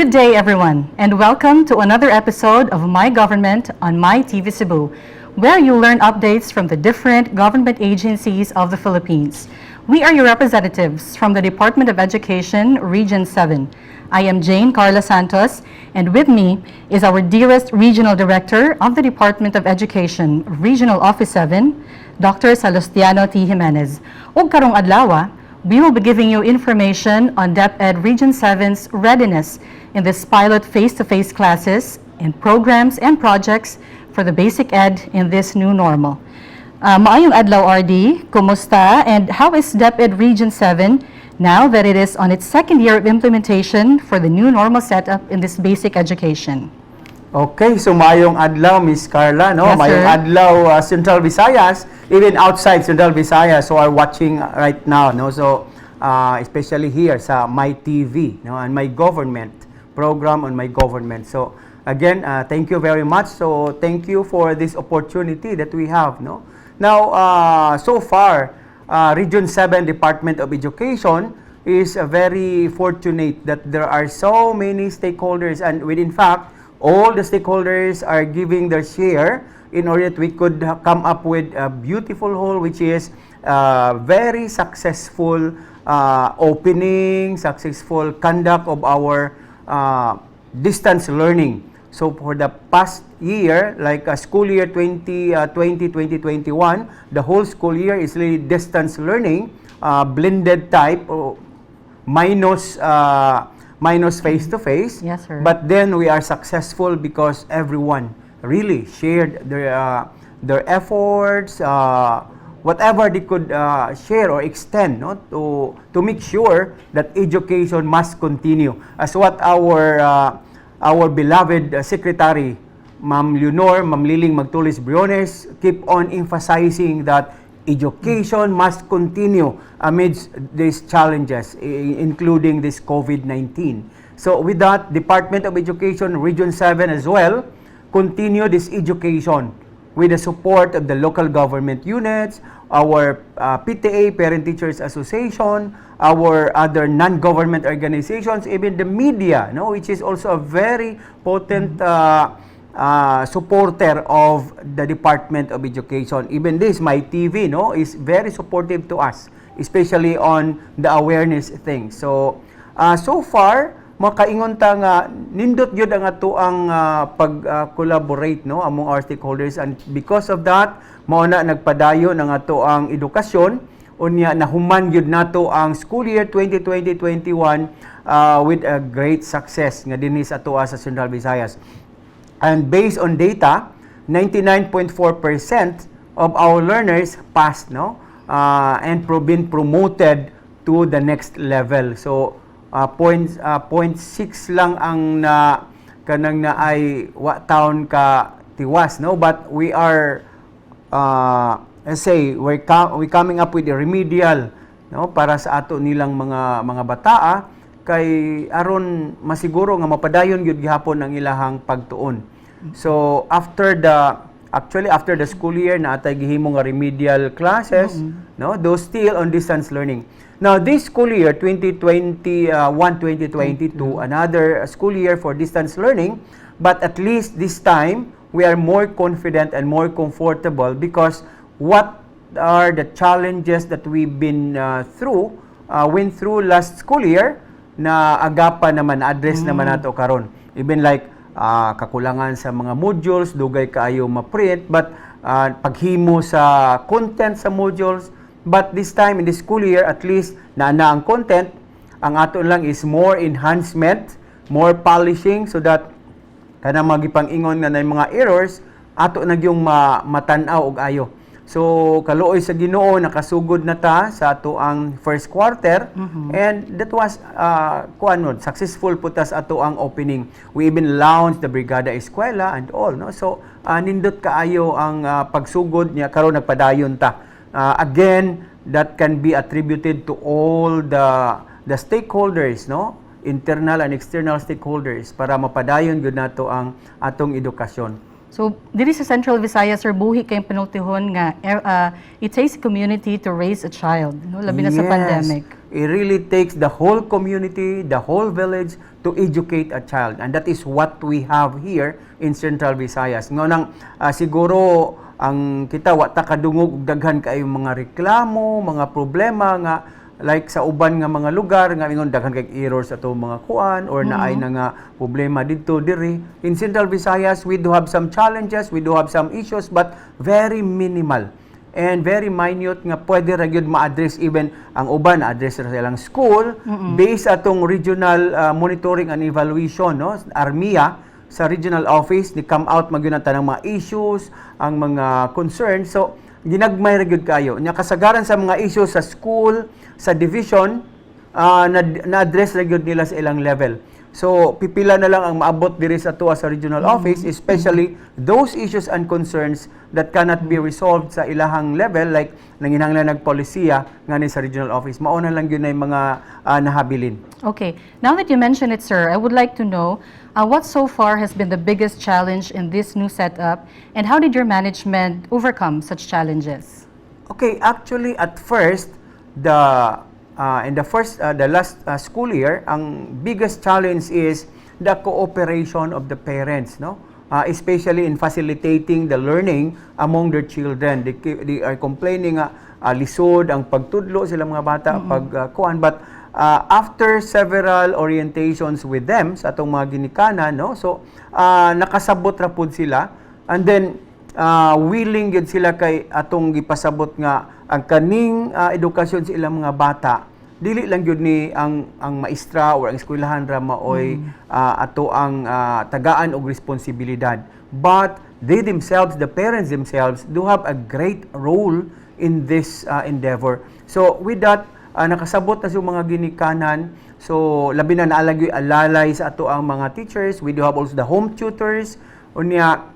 Good day, everyone, and welcome to another episode of My Government on My TV Cebu, where you learn updates from the different government agencies of the Philippines. We are your representatives from the Department of Education, Region 7. I am Carla Santos, and with me is our dearest Regional Director of the Department of Education, Regional Office 7, Dr. Salustiano Jimenez. Ug karong adlaw, we will be giving you information on DepEd Region 7's readiness in this pilot face-to-face classes and programs and projects for the basic ed in this new normal. Maayong adlaw, RD, kumusta, and how is DepEd Region 7 now that it is on its second year of implementation for the new normal setup in this basic education? Okay, so mayong adlaw, Miss Carla, no? Yes, mayong sir. adlaw, Central Visayas, even outside Central Visayas, so are watching right now, no? So, especially here sa My TV, no? And My Government program on My Government. So, again, thank you very much. So, thank you for this opportunity that we have, no? Now, so far, Region 7 Department of Education is very fortunate that there are so many stakeholders, and in fact, all the stakeholders are giving their share in order that we could come up with a beautiful whole, which is very successful opening, successful conduct of our distance learning. So for the past year, like school year 2020-2021, the whole school year is really distance learning, blended type, minus face-to-face. Yes, sir. But then we are successful because everyone really shared their efforts, whatever they could share or extend, no, to make sure that education must continue. As what our beloved Secretary, Ma'am Leonor, Ma'am Liling Magtulis Briones, keep on emphasizing that education must continue amidst these challenges, including this COVID-19. So with that, Department of Education, Region 7 as well, continue this education with the support of the local government units, our PTA, Parent Teachers Association, our other non-government organizations, even the media, no, which is also a very potent supporter of the Department of Education. Even this, My TV, no, is very supportive to us, especially on the awareness thing. So, so far, makaingon ta nga nindot gyud ang ato ang pag-collaborate, no, among our stakeholders, and because of that, mao na nagpadayon ang ato ang edukasyon unya nahuman gyud nato ang school year 2020-2021 with a great success nga dinhi sa ato sa Central Visayas. And based on data, 99.4% of our learners passed, no, and been promoted to the next level. So 0.6 lang ang kanang na ay wa taon ka tiwas, no, but we are let's say we coming up with a remedial, no, para sa ato nilang mga bataa kay aron masiguro nga mapadayon gyud gihapon ang ilahang pagtuon. So after the school year na atay gihimo nga remedial classes, no, those still on distance learning. Now this school year 2021-2022, another school year for distance learning, but at least this time we are more confident and more comfortable because what are the challenges that we've been went through last school year na agapan naman, address naman nato karon. Even like kakulangan sa mga modules, dugay kaayo ma-print, but paghimo sa content sa modules. But this time in the school year, at least na ang content, ang ato lang is more enhancement, more polishing, so that kanang magipang-ingon nga na mga errors, ato na yung matanaw og ayo. So kaluoy sa Ginoo, nakasugod na ta sa ato ang first quarter, and that was successful putas ato ang opening. We even launched the Brigada Eskwela and all, no. So nindot kaayo ang pagsugod niya karon nagpadayon ta. Again, that can be attributed to all the stakeholders, no, internal and external stakeholders, para mapadayon gyud nato ang atong edukasyon. So, diri sa Central Visayas, sir, buhi kayong panultihon nga it takes a community to raise a child, no? Labi na sa pandemic. It really takes the whole community, the whole village to educate a child. And that is what we have here in Central Visayas. Ngunang siguro ang kita wa ta kadungog og daghan kaayong mga reklamo, mga problema nga like sa uban nga mga lugar nga ingon daghan kay errors sa ato mga kuan or naay na nga problema didto diri. In Central Visayas we do have some challenges, we do have some issues but very minimal and very minute nga pwede ra gyud ma-address. Even ang uban address ra sa ilang school based atong regional monitoring and evaluation, no, ARMIA sa regional office ni come out magyud ang tanang mga issues, ang mga concerns. So ginagmay ra gyud kayo nya kasagaran sa mga issues sa school, sa division, na-address ra gyud nila sa ilang level. So pipila na lang ang maabot diri sa tuwa sa regional office, especially those issues and concerns that cannot be resolved sa ilahang level, like nanginhanglan nagpolisiya ngani sa regional office. Mao na lang gyud na mga nahabilin. Okay. Now that you mention it, sir, I would like to know what so far has been the biggest challenge in this new setup, and how did your management overcome such challenges? Okay, actually at first the last school year, ang biggest challenge is the cooperation of the parents, no? Especially in facilitating the learning among their children. They are complaining lisod ang pagtudlo sila mga bata pagkuan, but after several orientations with them sa atong mga ginikanan, no, so nakasabot ra pud sila, and then willing gid sila kay atong gipasabot nga ang kaning edukasyon sa ilang mga bata dili lang gyud ni ang maestra or ang eskwelahan ra maoy ato ang tagaan og responsibilidad, but they themselves, the parents themselves, do have a great role in this endeavor. So with that, nakasabot na sa mga ginikanan. So labi na naalagay alalay sa ato ang mga teachers. We do have also the home tutors. Unya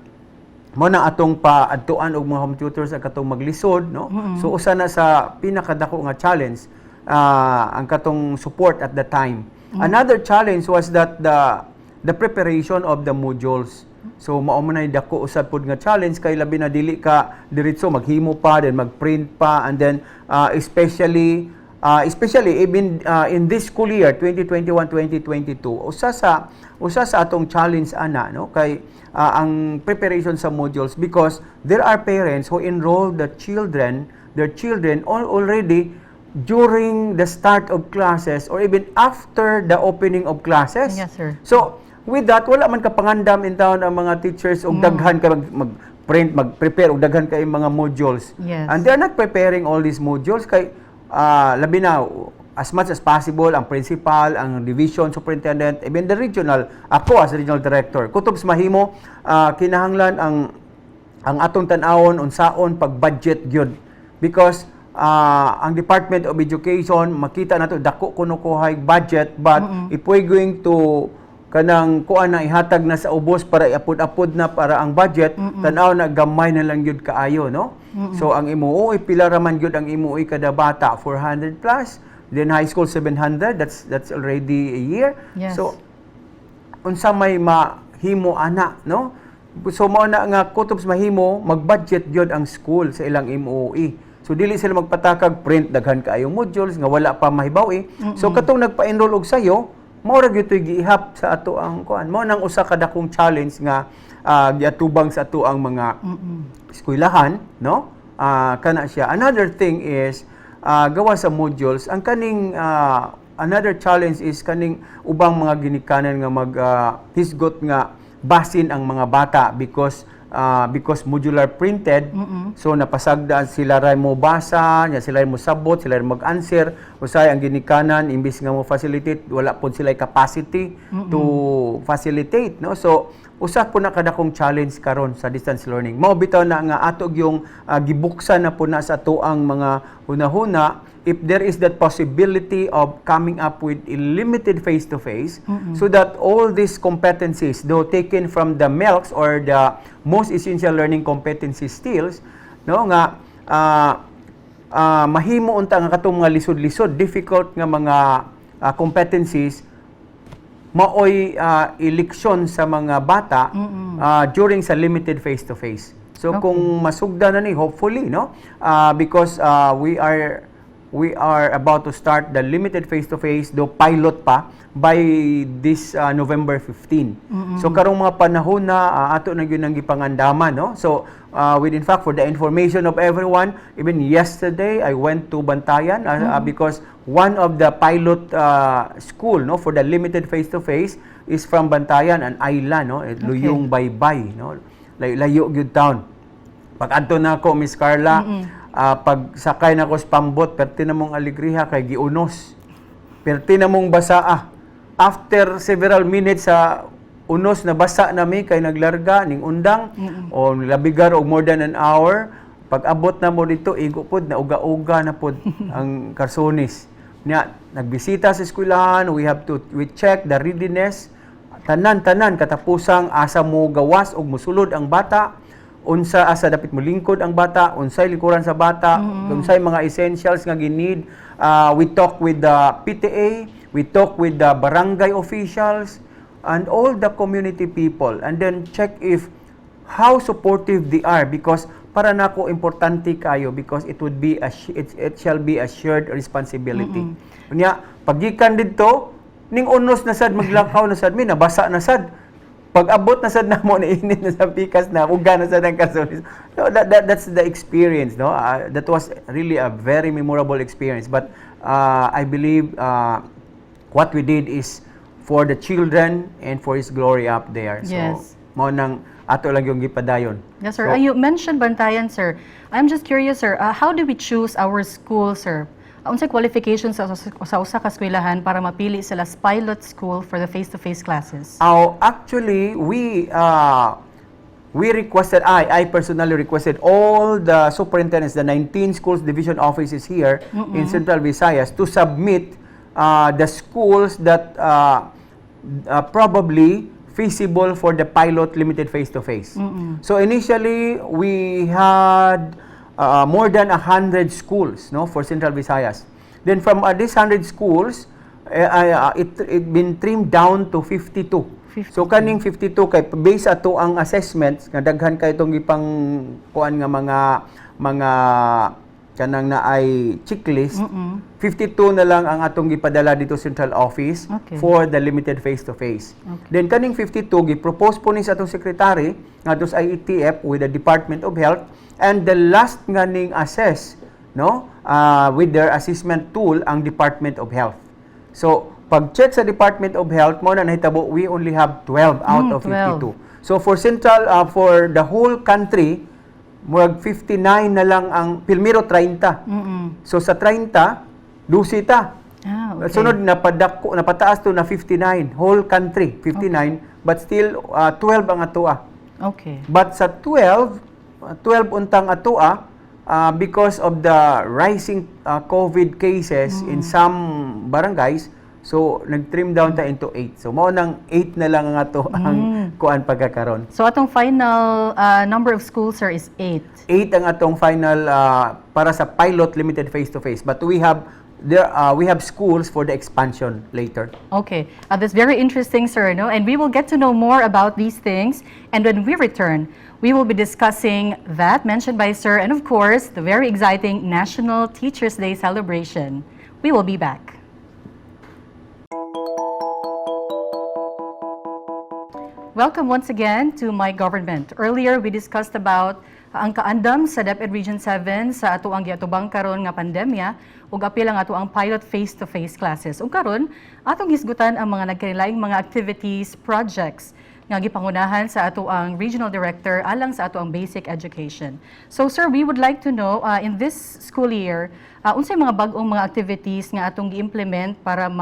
mo na atong paadtuan og mga home tutors ang katong maglisod, no? So usa na sa pinakadako nga challenge ang katong support at the time. Another challenge was that the preparation of the modules. So mao man ay dako usab pud nga challenge kay labi na dili ka diretso maghimo pa, then magprint pa, and then especially even in this school year 2021-2022, usa sa atong challenge ana, no, kay ang preparation sa modules, because there are parents who enroll their children already during the start of classes or even after the opening of classes. Yes, sir. So with that, wala man kapangandam in town ang mga teachers og daghan ka mag-print, mag-prepare og daghan kay mga modules. Yes. And they're not preparing all these modules kay labi na as much as possible ang principal, ang division superintendent, even the regional, ako as regional director, kutob sa mahimo kinahanglan ang atong tan-awon unsaon pag-budget gyud, because ang Department of Education makita nato dako kuno kuhay budget, but if we're going to kanang kuan na ihatag na sa ubos para iapod-apod na para ang budget, tan-aw na gamay na lang gyud kaayo, no? So ang imuoy pila ra man gyud ang imuoy kada bata, 400 plus, then high school 700, that's already a year. Yes. So unsa may mahimo ana, no? So mao na nga kutob sa mahimo mag-budget gyud ang school sa ilang MOE. So dili sila magpatakag print daghan kaayong modules nga wala pa mahibaw. So katong nagpa-enroll og sayo, mao ra gyud giihap sa ato ang kuan. Mao nang usa ka dakong challenge nga giatubang sa ato ang mga eskwelahan, no? Kana siya. Another thing is gawa sa modules, ang kaning another challenge is kaning ubang mga ginikanan nga hisgot nga basin ang mga bata, because modular printed, so napasagda sila ray mo basa, nya sila mo sabot, sila mo mag-answer, usay ang ginikanan imbis nga mo facilitate, wala pod sila capacity to facilitate, no? So usa po na kadakong challenge karon sa distance learning. Mao bitaw na nga atog yung gibuksan na po na sa ato ang mga hunahuna, if there is that possibility of coming up with a limited face-to-face, so that all these competencies, though taken from the MELCs or the most essential learning competency skills, no, nga mahimo unta nga katong mga lisod-lisod, difficult nga mga competencies, maoy eleksyon sa mga bata during sa limited face-to-face. So Okay. kung masugda na ni, hopefully, no? Because we are about to start the limited face-to-face, do pilot pa, by this November 15. So karong mga panahon na ato na gyud ang gipangandaman, no? So in fact, for the information of everyone, even yesterday I went to Bantayan because one of the pilot school, no, for the limited face-to-face is from Bantayan, an island, no? Luyong Baybay, no? Layo gyud town. Pag adto na ako, Miss Carla, pag sakay na ko sa pambot, perti na mong aligriha kay giunos. Perti na mong basaa. After several minutes sa unos na basa nami kay naglarga ning undang o labigar og more than an hour, pag abot na mo dito igo pod na uga-uga na pod ang karsonis. Nya nagbisita sa eskwelahan, we check the readiness, tanan katapusang asa mo gawas og mosulod ang bata, unsa asa dapat mo lingkod ang bata, unsay likuran sa bata, unsay mga essentials nga ginid. We talk with the PTA, we talk with the barangay officials and all the community people, and then check if how supportive they are, because para nako importante kayo, because it shall be a shared responsibility. Unya pagikan didto ning unos na sad maglakaw na sad mi nabasa na sad. Pag abot na sad namo na init na sa pikas na uga na sad ang karsonis. So that's the experience, no? That was really a very memorable experience, but I believe what we did is for the children and for His glory up there. Yes. So mo nang ato lang yung gipadayon. Yes, sir. So, You mentioned Bantayan, sir. I'm just curious, sir. How do we choose our school, sir? Unsay qualifications sa usa ka eskwelahan para mapili sila as pilot school for the face-to-face classes? Actually, we requested, I personally requested all the superintendents, the 19 schools division offices here in Central Visayas to submit the schools that probably feasible for the pilot limited face-to-face. So initially, we had more than 100 schools, no, for Central Visayas. Then from these 100 schools, it been trimmed down to 52. So kaning 52 kay based ato ang assessments nga daghan kay itong gipang kuan nga mga kanang na ay checklist. 52 na lang ang atong gipadala dito central office for the limited face-to-face. Then kaning 52 gi-propose po ni sa atong secretary ngadto sa IETF with the Department of Health, and the last nga ning assess, no, with their assessment tool ang Department of Health. So pag-check sa Department of Health mo na nahitabo we only have 12 out of 52. So for central for the whole country, murag 59 na lang ang Pilmiro 30. So sa 30, 12 ta. Sunod napataas to na 59, whole country 59, but still 12 ang atoa. Okay. But sa 12 untang atoa, because of the rising COVID cases in some barangays, so nag-trim down ta into 8. So mao nang 8 na lang ang ato ang kuan pagkakaron. So atong final number of schools, sir, is 8. 8 ang atong final para sa pilot limited face-to-face. But we have schools for the expansion later. Okay. That's very interesting, sir, no? And we will get to know more about these things. And when we return, we will be discussing that mentioned by sir, and of course, the very exciting National Teachers' Day celebration. We will be back. Welcome once again to My Government. Earlier, we discussed about ang kaandam sa DepEd Region 7 sa ato ang giatubang karon nga pandemya ug apil ang ato ang pilot face-to-face classes. Ug karon, atong hisgutan ang mga nagkanilaing mga activities, projects nga gipangunahan sa ato ang Regional Director alang sa ato ang basic education. So sir, we would like to know in this school year, unsay mga bag-ong mga activities nga atong gi-implement para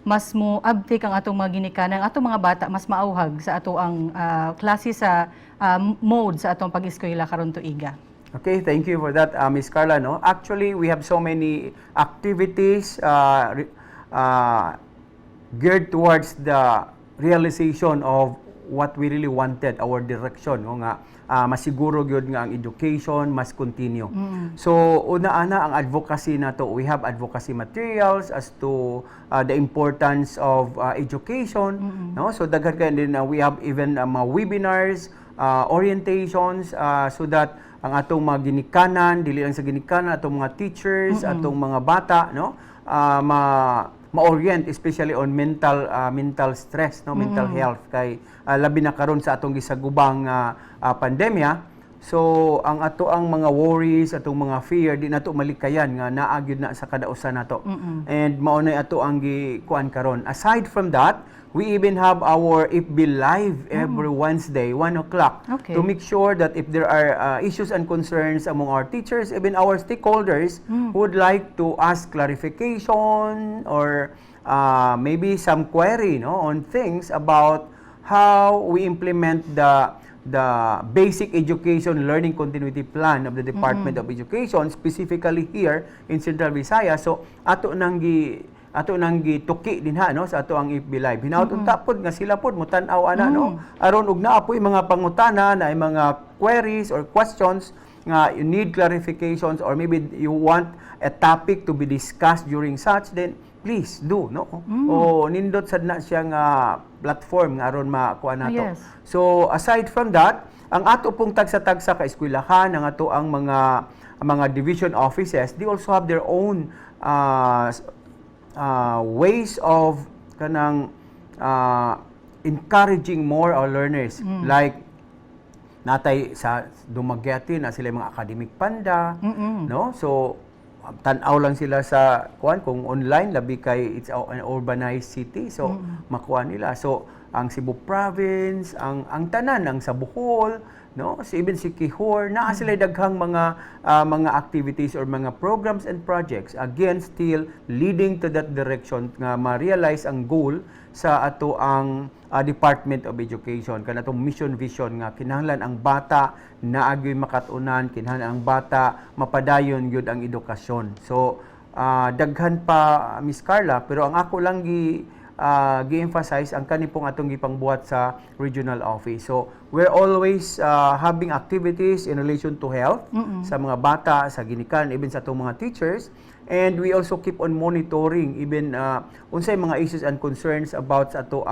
mas mo uptake ang atong mga ginikanan, atong mga bata mas maauhag sa ato ang klase sa mode sa atong pag-eskwela karon tuiga. Okay, thank you for that, Miss Carla. No, actually, we have so many activities geared towards the realization of what we really wanted, our direction, no, nga masiguro gyud nga ang education must continue. So una-ana ang advocacy nato, we have advocacy materials as to the importance of education, no, so daghan kay din we have even mga webinars, orientations, so that ang atong mga ginikanan, dili lang sa ginikanan, atong mga teachers, atong mga bata, no, ma-orient especially on mental stress, no, mental health kay labi na karon sa atong gisagubang pandemya. So ang mga worries, atong mga fear di nato malikayan nga naa gyud na sa kadausan nato. And mao nay ato ang gikuan karon. Aside from that, we even have our FB Live every Wednesday, 1 o'clock, to make sure that if there are issues and concerns among our teachers, even our stakeholders who would like to ask clarification or maybe some query, no, on things about how we implement the basic education learning continuity plan of the Department of Education, specifically here in Central Visayas. So ato nang gituki din ha, no, sa ato ang FB Live. Hinaut unta pod nga sila pod mutan-aw ana, no, aron ug naa po'y mga pangutana na mga queries or questions nga you need clarifications or maybe you want a topic to be discussed during such, then please do, no, o nindot sad na siya nga platform nga aron makuha nato. So aside from that, ang ato pong tagsa-tagsa ka eskwelahan, ang ato ang mga division offices, they also have their own ways of kanang encouraging more our learners. Like natay sa Dumaguete na sila mga academic panda, no, so tan-aw lang sila sa kuan kung online, labi kay it's an urbanized city, so makuha nila. So ang Cebu province, ang tanan, ang sa Bohol, no, so even si Quijor, naa sila daghang mga activities or mga programs and projects, again still leading to that direction nga ma-realize ang goal sa ato ang Department of Education, kanatong mission vision nga kinahanglan ang bata naagyoy makatunan, kinahanglan ang bata mapadayon gyud ang edukasyon. So daghan pa, Miss Carla, pero ang ako lang gi-emphasize ang kanipong atong gipangbuhat sa regional office. So we're always having activities in relation to health sa mga bata, sa ginikanan, even sa atong mga teachers. And we also keep on monitoring even unsay mga issues and concerns about sa ato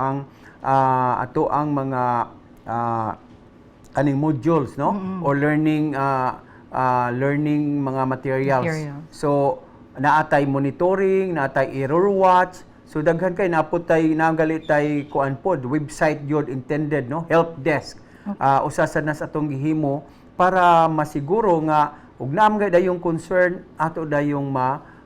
ang mga kaning modules, no, or learning mga materials. So naatay monitoring, naatay error watch. So daghan kay nagali tay kuan pod website gyud intended, no, help desk. Usa sa nas atong gihimo para masiguro nga ug naam gay dayong concern ato dayong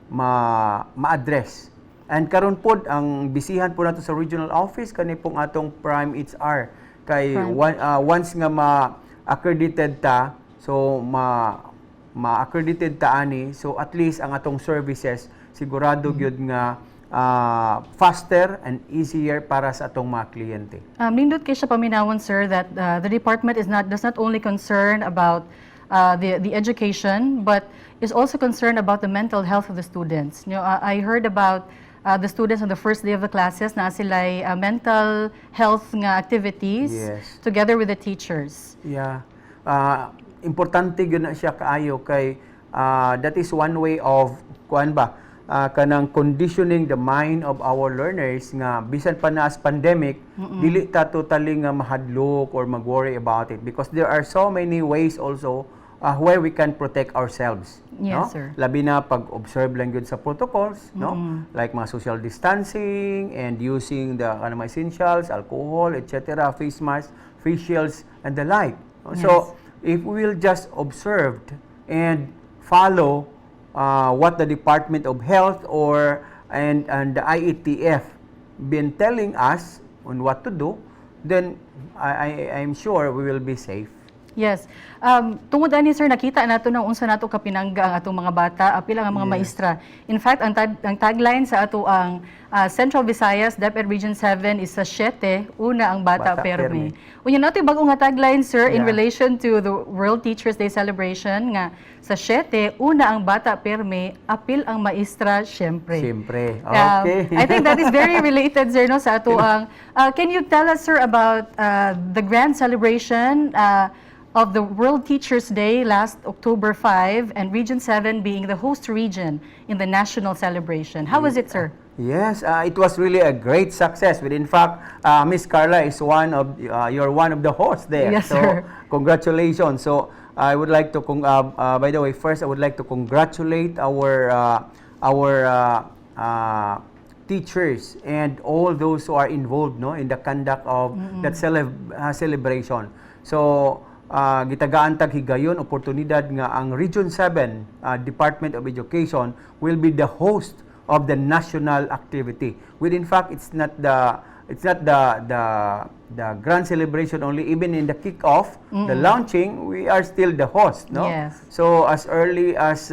ma-address. And karon pod ang bisihan po nato sa regional office kani pong atong Prime HR kay once nga ma-accredited ta, so ma-accredited ta ani, so at least ang atong services sigurado gyud nga faster and easier para sa atong mga kliyente. Nindot kay siya paminawon, sir, that the department does not only concern about the education, but is also concerned about the mental health of the students. You know, I heard about the students on the first day of the classes na sila'y mental health nga activities together with the teachers. Yeah. Importante yun na siya kaayo kay that is one way of kuan ba kanang conditioning the mind of our learners nga bisan pa na as pandemic dili ta totally nga mahadlok or mag-worry about it, because there are so many ways also where we can protect ourselves. Yes, no? sir. Labi na pag-observe lang yun sa protocols, no? Like mga social distancing and using the mga essentials, alcohol, etc., face masks, face shields, and the like. So if we will just observe and follow what the Department of Health and the IETF been telling us on what to do, then I'm sure we will be safe. Yes. Tungod ani sir, nakita nato na unsa nato kapinangga ang atong mga bata, apil ang mga maestra. In fact, ang tagline sa ato ang Central Visayas DepEd Region 7 is sa 7, una ang bata, perme. Unya nato bago nga tagline sir in relation to the World Teachers Day celebration nga sa 7, una ang bata, perme, apil ang maestra syempre. Siyempre. Okay. I think that is very related sir no sa ato ang can you tell us sir about the grand celebration of the World Teachers Day last October 5 and Region 7 being the host region in the national celebration. How was it, sir? Yes, it was really a great success. In fact, Miss Carla is you're one of the hosts there. Yes, so, sir. Congratulations. So, I would like to, by the way, first I would like to congratulate our teachers and all those who are involved no in the conduct of that celebration. So, gitagaan tag higayon oportunidad nga ang Region 7 Department of Education will be the host of the national activity. In fact, it's not the grand celebration only. Even in the kick-off, the launching, we are still the host, no? Yes. So as early as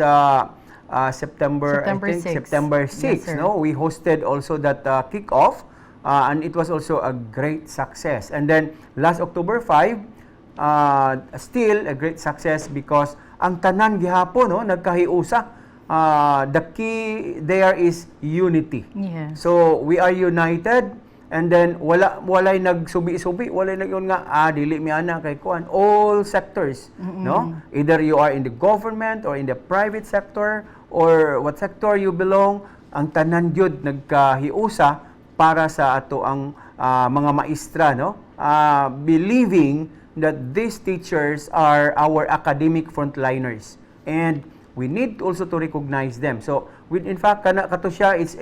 September 6, Yes, no, we hosted also that kick-off, and it was also a great success. And then last October 5, still a great success because ang tanan gihapon no nagkahiusa. The key there is unity. Yes. So we are united, and then walay nagsubi-subi, walay nagon nga dili mi ana kay kuan. All sectors, no? Either you are in the government or in the private sector or what sector you belong, ang tanan gyud nagkahiusa para sa ato ang mga maestra, no? Believing that these teachers are our academic frontliners and we need also to recognize them. So, in fact, kato siya, it's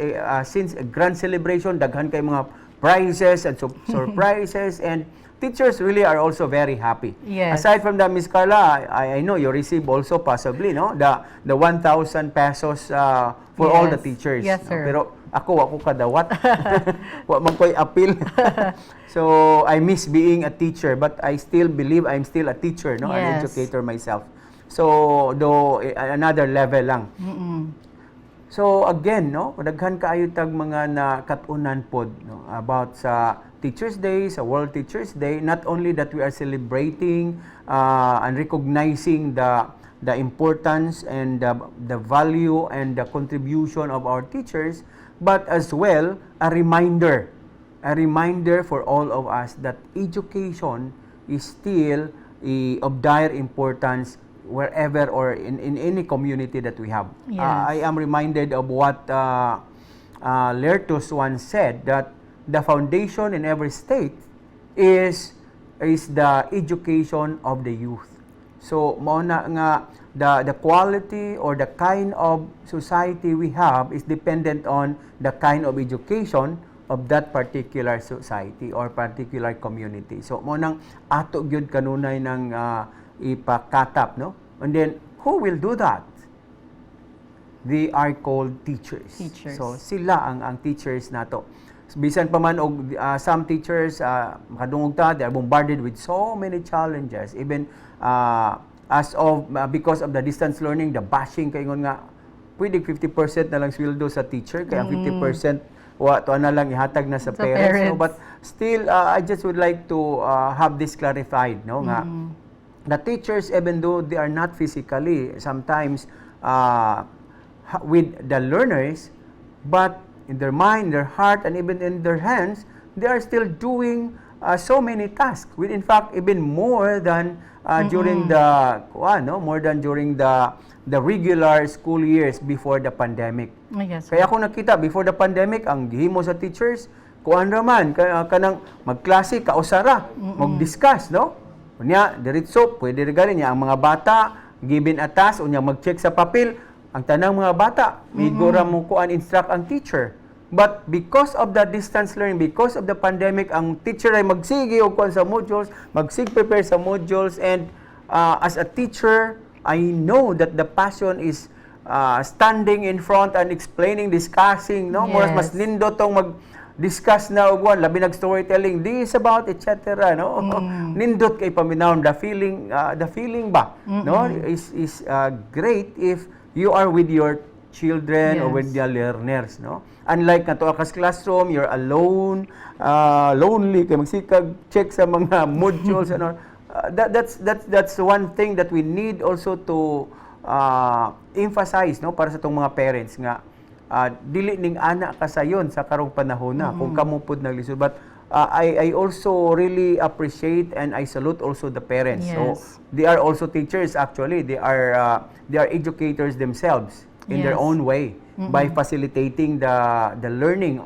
since a grand celebration, daghan kay mga prizes and surprises, and teachers really are also very happy. Yes. Aside from that, Miss Carla, I know you receive also possibly, no, the 1,000 pesos for all the teachers. Yes, sir. Pero ako kadawat. Wa man koy appeal. So, I miss being a teacher, but I still believe I'm still a teacher, no, an educator myself. So, though another level lang. So, again, no, daghan kaayo tag mga nakatunan pod no, about sa Teachers Day, sa World Teachers Day. Not only that we are celebrating and recognizing the importance and the value and the contribution of our teachers, but as well a reminder for all of us that education is still of dire importance wherever or in any community that we have. Yes. I am reminded of what Lertus once said, that the foundation in every state is the education of the youth. So mao na nga the quality or the kind of society we have is dependent on the kind of education of that particular society or particular community. So mo nang ato gyud kanunay ng ipakatap, no? And then who will do that? They are called teachers. So sila ang teachers nato. Bisan pa man og some teachers makadungog ta, they are bombarded with so many challenges. Even because of the distance learning, the bashing kay ngon nga pwede 50% na lang sweldo sa teacher kaya 50% na lang ihatag na sa parents. No? But still, I just would like to have this clarified, no? Nga, the teachers, even though they are not physically sometimes with the learners, but in their mind, their heart, and even in their hands, they are still doing so many tasks. In fact, even more than during the regular school years before the pandemic. Yes, Kaya ako nakita before the pandemic ang gihimo sa teachers kuan raman kanang magklase kausara, mag-discuss, no? Unya diretso pwede regali niya ang mga bata given a task unya mag-check sa papel ang tanang mga bata migora mo kuan instruct ang teacher. But because of the distance learning, because of the pandemic, ang teacher ay magsige og kuan sa modules, prepare sa modules, and as a teacher, I know that the passion is standing in front and explaining, discussing, no? Yes. Mas nindo tong discuss na ugwan labi nag storytelling this about etc. no. Nindot kay paminawon the feeling ba no is great if you are with your children or with the learners, no? Unlike nato akas classroom, you're alone, lonely, kay magsikag check sa mga modules, ano. That's one thing that we need also to emphasize, no, para sa tong mga parents nga dili ning ana ka sayon sa karong panahon na kung kamo pud naglisod. But I also really appreciate and I salute also the parents. So they are also teachers actually. They are educators themselves in their own way by facilitating the learning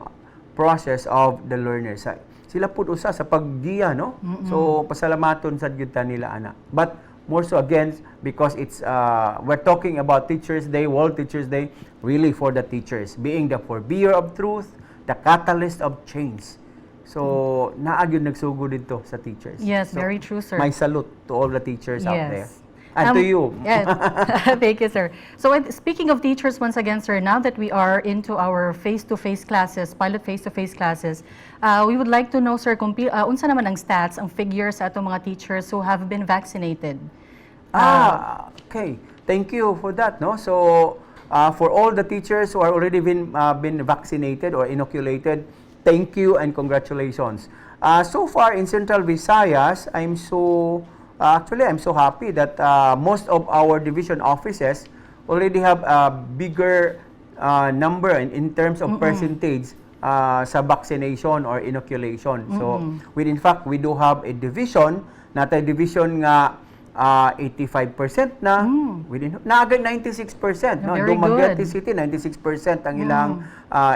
process of the learners. Sila pud usa sa paggiya, no? So pasalamaton sad gyud ta nila ana. But more so again because it's we're talking about Teachers Day, World Teachers Day, really for the teachers being the forebearer of truth, the catalyst of change. So naa gyud nagsugod dito sa teachers. Yes, so, very true, sir. My salute to all the teachers out there. And to you. Yes. Thank you, sir. So speaking of teachers, once again, sir, now that we are into our face-to-face classes, pilot face-to-face classes, we would like to know, sir, kung unsa naman ang stats, ang figures sa atong mga teachers who have been vaccinated. Okay. Thank you for that, no? So, for all the teachers who are already been vaccinated or inoculated, thank you and congratulations. So far in Central Visayas, I'm so happy that most of our division offices already have a bigger number in terms of percentage sa vaccination or inoculation. So, in fact, we do have a division, natay division nga 85% na, naagad 96%. No? Dumaguete City, 96% ang ilang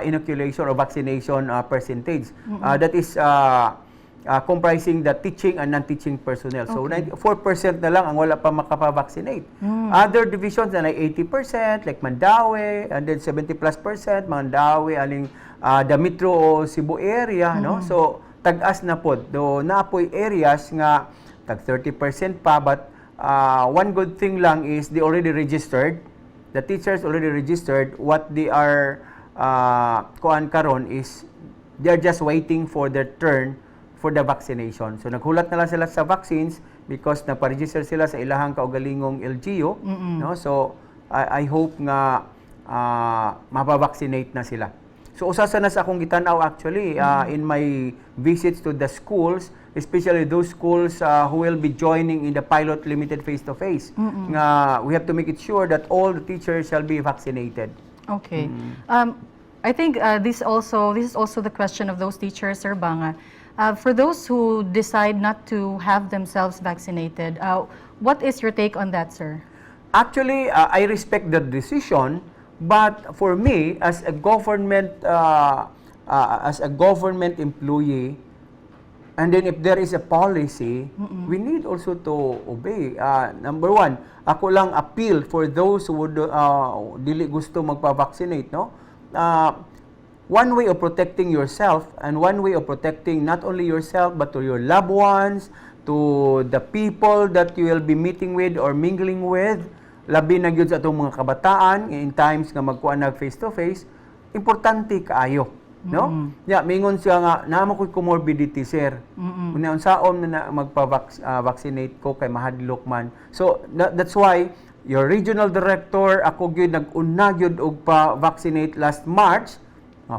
inoculation or vaccination percentage. That is comprising the teaching and non-teaching personnel. So, 4% na lang ang wala pa makapavaccinate. Other divisions na 80%, like Mandaue, and then 70+%, Mandaue, aling the Metro o Cebu area, no? So, tag-as na po. Do naapoy areas nga tag 30% pa, but one good thing lang is they already registered. The teachers already registered. What they are kuan karon is they're just waiting for their turn for the vaccination. So naghulat na lang sila sa vaccines because nagpa-register sila sa ilahang kaugalingong LGU, no? So I hope nga mapavaccinate na sila. So usasa na sa akong gitanaw actually in my visits to the schools, especially those schools who will be joining in the pilot limited face-to-face. We have to make it sure that all the teachers shall be vaccinated. Okay. I think this is also the question of those teachers, Sir Banga. For those who decide not to have themselves vaccinated, what is your take on that, sir? Actually, I respect the decision, but for me, as a government employee, and then if there is a policy, we need also to obey. Number one, ako lang appeal for those who would dili gusto magpa-vaccinate, no? One way of protecting yourself and one way of protecting not only yourself but to your loved ones, to the people that you will be meeting with or mingling with, labi na gyud sa atong mga kabataan in times nga magkuan nag face to face, importante kaayo, no? Mingon siya nga naamo koy comorbidity, sir. Unya unsaon na magpa-vaccinate ko kay mahadlok man. So that's why your regional director ako gyud nag-una gyud og pa-vaccinate last March.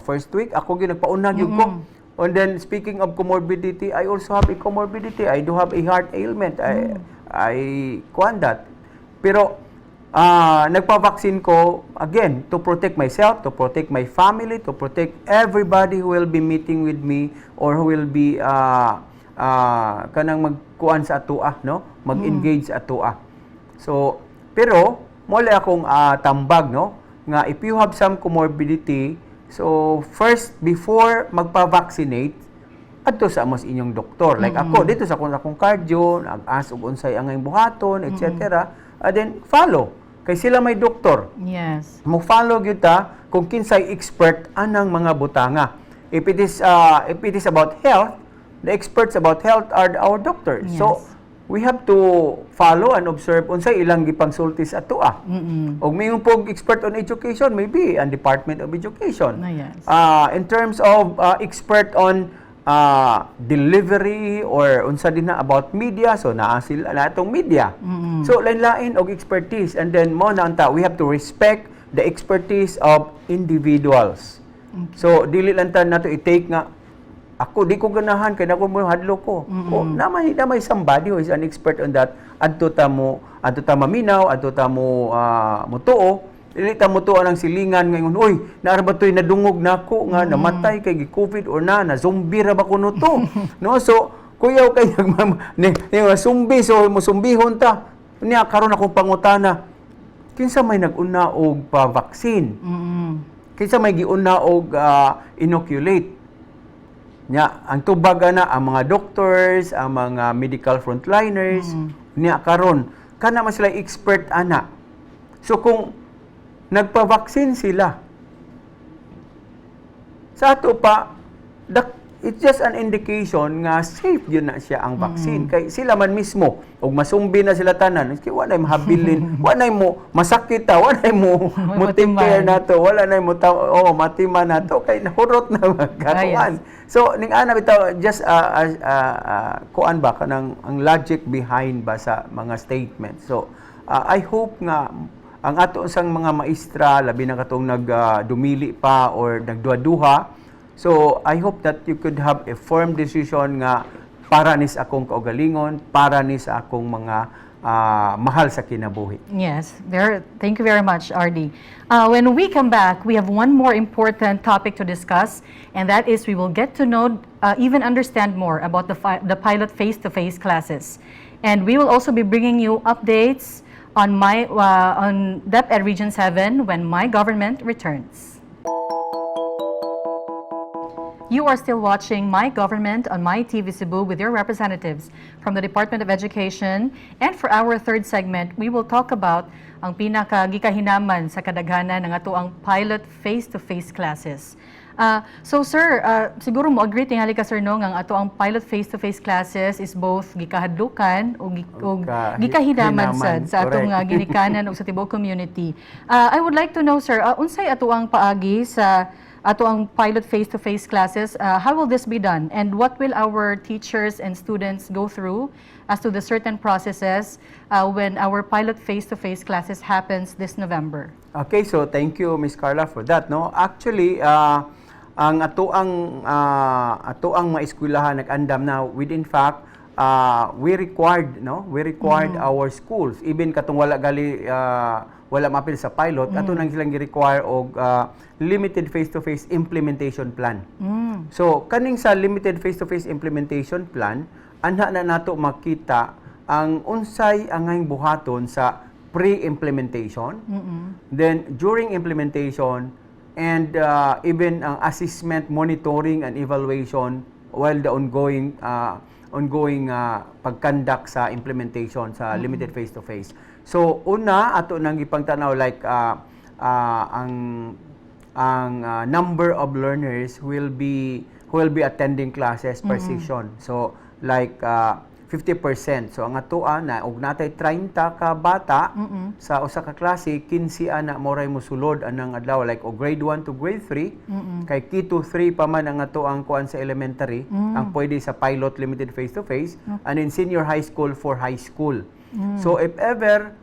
First week, ako gyud nagpaunag yun ko. And then, speaking of comorbidity, I also have a comorbidity. I do have a heart ailment. I kuan that. Pero, nagpa-vaccine ko, again, to protect myself, to protect my family, to protect everybody who will be meeting with me or who will be kanang magkuan sa atua, no? Mag-engage sa atua. So, pero, mole akong tambag, no? Nga, if you have some comorbidity, so, first, before magpa-vaccinate, adto sa amos inyong doktor. Like ako, dito sa akong cardio, nag-ask og unsay angay buhaton, etc. And then, follow. Kay sila may doktor. Yes. Mo-follow gyud ta kung kinsay expert anang mga butanga. If it is about health, the experts about health are our doctors. Yes. So, we have to follow and observe unsay ilang gipangsulti sa ato Og mayong pog expert on education, maybe ang Department of Education. Yes. In terms of expert on delivery or unsa din na about media, so naa sila na atong media. So lain-lain og expertise, and then mo na anta we have to respect the expertise of individuals. So dili lang ta nato i-take nga ako di ko ganahan kay nako mo hadlo ko. O namay somebody who is an expert on that, adto ta maminaw, adto ta mo mutuo. Dili ta mutuo ang silingan ngayon, oy, naara ba toy nadungog nako nga namatay kay gi-COVID or na zombie ra ba kuno to. No, so kuyaw kay ni zombie, so mo zumbihon ta. Niya karon akong pangutana. Kinsa may nag-una og pa-vaccine? Kinsa may giuna og inoculate? Nya ang tubag na ang mga doctors, ang mga medical frontliners, niya karon kana man sila expert ana. So kung nagpa-vaccine sila, sa ato pa it's just an indication nga safe yun na siya ang vaccine. Kay sila man mismo, og masumbi na sila tanan, kay wala mo habilin, wala mo masakit ta, wala mo mo-take na to, wala na mo matima na to, kay nahurot na magkatuan. So ning ana bitaw just kuan ba kanang ang logic behind ba sa mga statement. So I hope nga ang ato sang mga maestra labi na katong dumili pa or nagduha-duha. So, I hope that you could have a firm decision nga para ni sa akong kaugalingon, para ni sa akong mga mahal sa kinabuhi. Yes, thank you very much, RD. When we come back, we have one more important topic to discuss, and that is we will get to know, even understand more about the pilot face-to-face classes. And we will also be bringing you updates on on DepEd Region 7 when my government returns. You are still watching My Government on My TV Cebu with your representatives from the Department of Education. And for our third segment, we will talk about ang pinakagikahinaman sa kadaghanan ng ato ang pilot face-to-face classes. So sir, siguro mo agree tingali ka sir no ang ato ang pilot face-to-face classes is both gikahadlukan o gikahinaman sa atong ginikanan o sa tibuok community. I would like to know sir, unsay ato ang paagi sa ato ang pilot face-to-face classes, how will this be done? And what will our teachers and students go through as to the certain processes when our pilot face-to-face classes happens this November? Okay, so thank you, Miss Carla, for that. No, actually, ang ato ang maeskwelahan nag-andam na within fact we required our schools even katong wala mapil sa pilot, ato nang silang gi-require og limited face-to-face implementation plan. So, kaning sa limited face-to-face implementation plan, anha na nato makita ang unsay angay buhaton sa pre-implementation, then during implementation, and even ang assessment, monitoring, and evaluation while the ongoing pag-conduct sa implementation sa limited face-to-face. So una ato nang ipangtanaw like ang number of learners who will be attending classes per session. So like 50%. So ang atoa na og natay 30 ka bata sa usa ka klase, 15 ana moray mosulod anang adlaw like o grade 1 to grade 3 kay key to 3 pa man ang ato ang kuan sa elementary ang pwede sa pilot limited face to face and in senior high school for high school. So if ever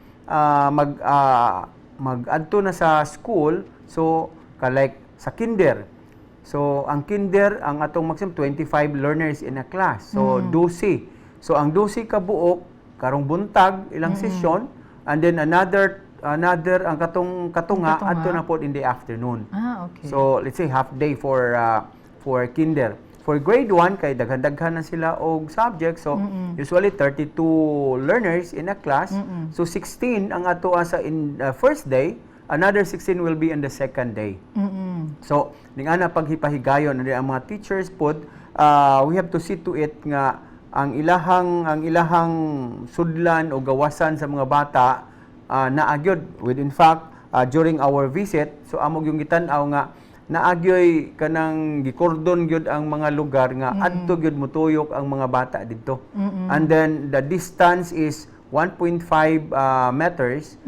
mag-adto na sa school, so like sa kinder. So ang kinder ang atong maximum 25 learners in a class. So 12. So ang 12 ka buok karong buntag ilang session and then another ang katunga adto na pod in the afternoon. Okay. So let's say half day for kinder. For grade 1 kay daghan-daghan na sila og subjects, so usually 32 learners in a class. So 16 ang ato sa in first day, another 16 will be in the second day. So ning ana paghipahigayon ang mga teachers pod, we have to see to it nga ang ilahang sudlan o gawasan sa mga bata naagyod with in fact during our visit, so amog yung gitan-aw nga naagyoy kanang gikordon gyud ang mga lugar nga adto gyud motuyok ang mga bata didto. And then the distance is 1.5 meters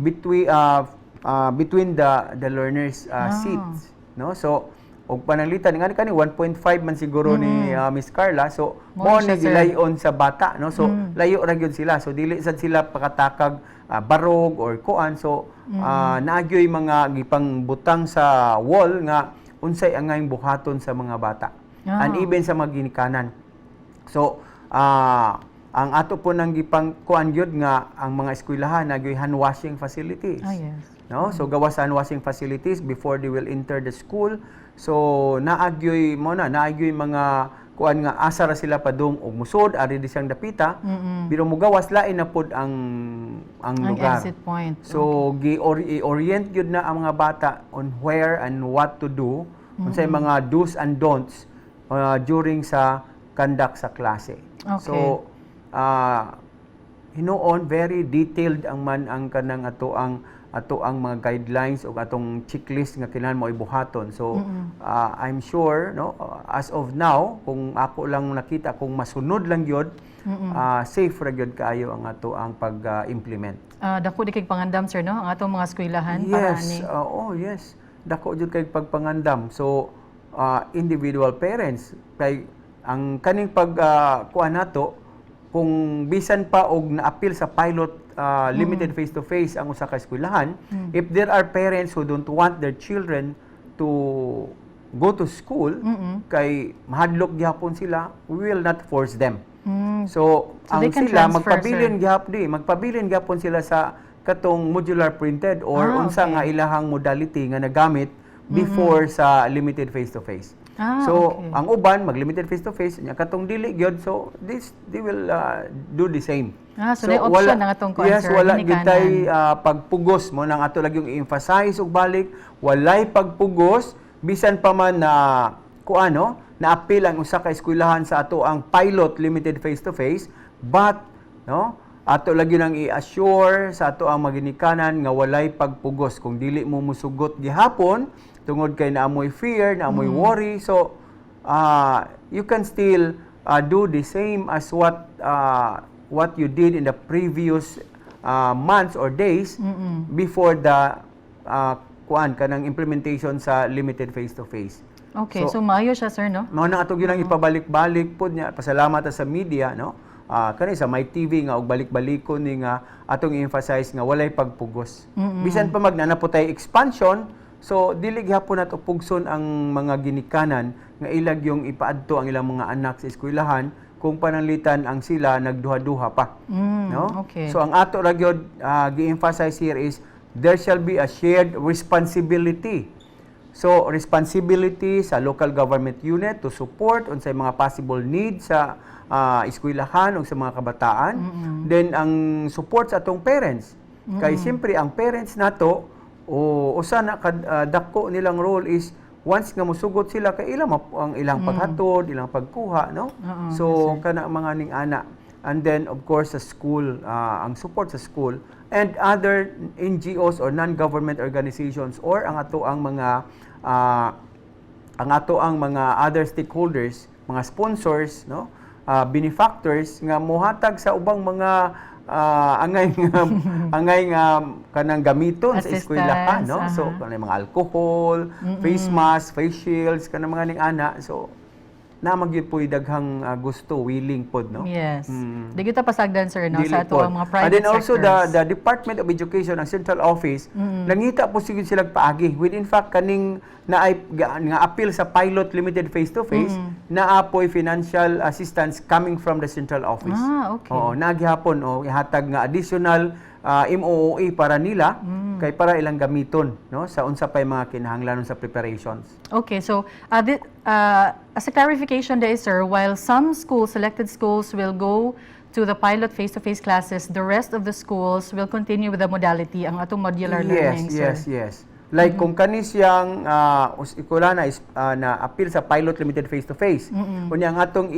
between the learners seats, no? So og pananglitan nga kani 1.5 man siguro ni Miss Carla, so mo siya, na sir. gilayon sa bata, no? So layo ra gyud sila, so dili sad sila pakatakag barog or kuan, so naagyoy mga gipang butang sa wall nga unsay angay buhaton sa mga bata and even sa mga ginikanan. So ang ato po nang gipang kuan gyud nga ang mga eskwelahan nagyoy hand washing facilities. Yes. No? So gawas hand washing facilities before they will enter the school. So naagyoy mga kuan nga asa ra sila padung og musod ari di siyang dapita. Pero mugawas lain na pod ang lugar. Exit point. So gi-orient gyud na ang mga bata on where and what to do, unsay mga do's and don'ts during sa conduct sa klase. Okay. So hinuon very detailed ang kanang ato ang mga guidelines o atong checklist nga kinahanglan mo ibuhaton. So I'm sure no as of now kung ako lang nakita kung masunod lang gyud safe ra gyud kaayo ang ato ang pag-implement. Dako di kay pangandam sir no ang atong mga eskwelahan para ani. Yes. Dako jud kay pagpangandam. So individual parents kay ang kaning kuan nato kung bisan pa og na-appeal sa pilot limited face-to-face ang usa ka eskwelahan, if there are parents who don't want their children to go to school, kay mahadlok gyapon sila, we will not force them. So ang they can sila transfer, magpabilin gyapon sila sa katong modular printed or unsa nga ilahang modality nga nagamit before sa limited face-to-face. So ang uban mag-limited face-to-face nya katong dili gyud, so they will do the same. So may option na atong concern. Yes, wala gitay pagpugos mo nang ato lang yung i-emphasize og balik, walay pagpugos bisan pa man na kuano na-appeal ang usa ka eskwelahan sa ato ang pilot limited face-to-face, but no ato lagi nang i-assure sa ato ang maginikanan nga walay pagpugos kung dili mo musugot gihapon tungod kay naamoy fear, naamoy worry. So you can still do the same as what you did in the previous months or days before the kanang implementation sa limited face-to-face. Okay, so maayo siya sir no? Mao na ato ginang ipabalik-balik pod niya. Pasalamat sa media no. Kani sa My TV nga og balik-balikon ni nga atong i-emphasize nga walay pagpugos. Bisan pa magnanapotay expansion, so dili gyapon nato pugson ang mga ginikanan nga ilag yung ipaadto ang ilang mga anak sa eskwelahan kung pananglitan ang sila nagduha-duha pa. No? Okay. So ang ato ra gyud gi-emphasize here is there shall be a shared responsibility. So responsibility sa local government unit to support unsay mga possible needs sa eskwelahan o sa mga kabataan. Then ang support sa atong parents. Kay siyempre ang parents nato usa na dako nilang role is once nga mosugot sila kay ilang ang ilang paghatod, ilang pagkuha, no? So kana mga ning ana. And then of course sa school, ang support sa school and other NGOs or non-government organizations or ang ato ang mga other stakeholders, mga sponsors, no? Benefactors nga mohatag sa ubang mga angay nga kanang gamiton sa eskwelahan, no? So kanang mga alcohol, face mask, face shields, kanang mga ning ana. So na magyud po'y daghang gusto, willing pod, no? Yes. Di kita pasagdan sir no sa ato ang mga private and then also sectors. the Department of Education, ang central office, nangita po sigud sila paagi. With in fact kaning nga appeal sa pilot limited face-to-face, naapoy financial assistance coming from the central office. Okay. Naghihapon ihatag nga additional MOOE para nila kay para ilang gamiton, no, sa unsa pay mga kinahanglanon sa preparations. Okay, so as a clarification there, sir, while some selected schools will go to the pilot face-to-face classes, the rest of the schools will continue with the modality, ang atong modular learning, sir. Yes. Like kung kani siyang eskwelahan na appeal sa pilot limited face-to-face, kunya ang atong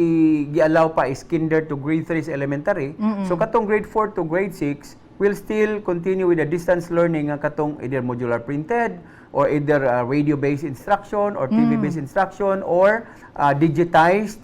gi-allow pa is kinder to grade 3 is elementary. So katong grade 4 to grade 6, we'll still continue with the distance learning nga katong either modular printed or either radio-based instruction or TV-based instruction or digitized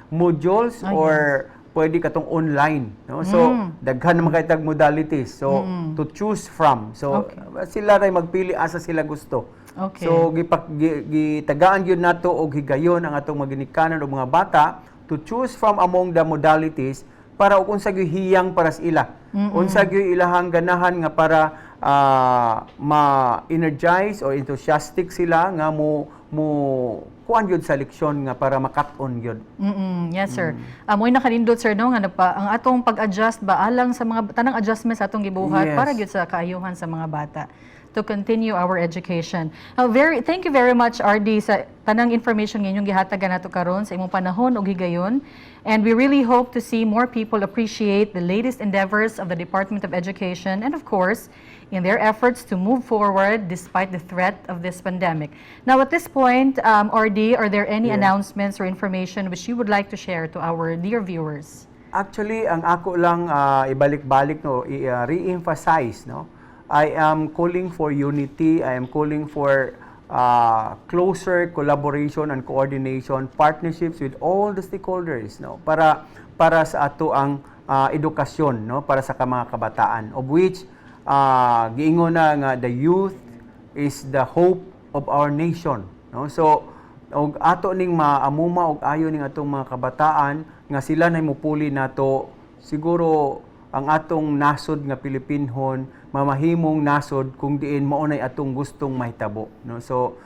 modules or pwede katong online, no? So daghan naman kay tag modalities. So to choose from. So sila ray magpili asa sila gusto. Okay. So gitagaan gyud nato og higayon ang atong maginikanan og mga bata to choose from among the modalities para ug unsa gyud hiyang para sa ila. Unsa gyud ilahang ganahan nga para ma-energize or enthusiastic sila nga mo kuan gyud sa leksyon nga para makat-on gyud. Yes, sir. Amoy nakanindot, sir, no, nga ang atong pag-adjust ba alang sa mga tanang adjustments sa atong gibuhat para gyud sa kaayuhan sa mga bata to continue our education. Thank you very much, RD, sa tanang information nga inyong gihatagan nato karon sa imong panahon ug higayon. And we really hope to see more people appreciate the latest endeavors of the Department of Education and, of course, in their efforts to move forward despite the threat of this pandemic. Now, at this point, RD, are there any announcements or information which you would like to share to our dear viewers? Actually, ang ako lang ibalik-balik, no, re-emphasize, no, I am calling for unity. I am calling for closer collaboration and coordination, partnerships with all the stakeholders, no, para sa ato ang edukasyon, no, para sa mga kabataan, of which giingon na nga the youth is the hope of our nation, no. So og ato ning maamuma og ayo ning atong mga kabataan nga sila nay mupuli nato, siguro ang atong nasod nga Pilipinhon mamahimong nasod kung diin mao nay atong gustong mahitabo, no. So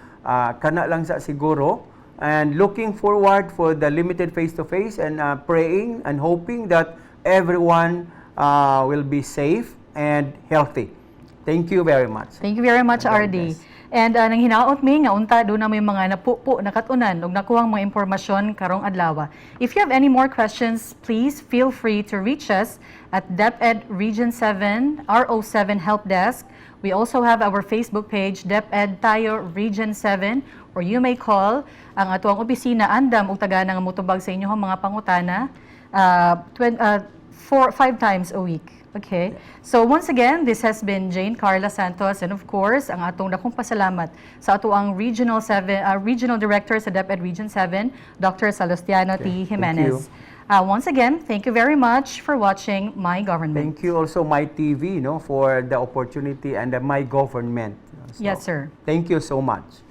kana lang sa siguro, and looking forward for the limited face-to-face and praying and hoping that everyone will be safe and healthy. Thank you very much. Thank you very much, RD. And nang hinaot mi nga unta do na may mga napupo nakatunan ug nakuhang mga impormasyon karong adlaw. If you have any more questions, please feel free to reach us at DepEd Region 7 RO7 Help Desk. We also have our Facebook page, DepEd Tayo Region 7, or you may call ang ato ang opisina andam ug taga nga mutubag sa inyong mga pangutana 5 times a week. Okay. So once again, this has been Jane Carla Santos, and of course, ang atong dakong pasalamat sa ato ang Regional Director sa DepEd Region 7, Dr. Salustiano Jimenez. Once again, thank you very much for watching My Government. Thank you also My TV, no, for the opportunity and My Government. So, yes, sir. Thank you so much.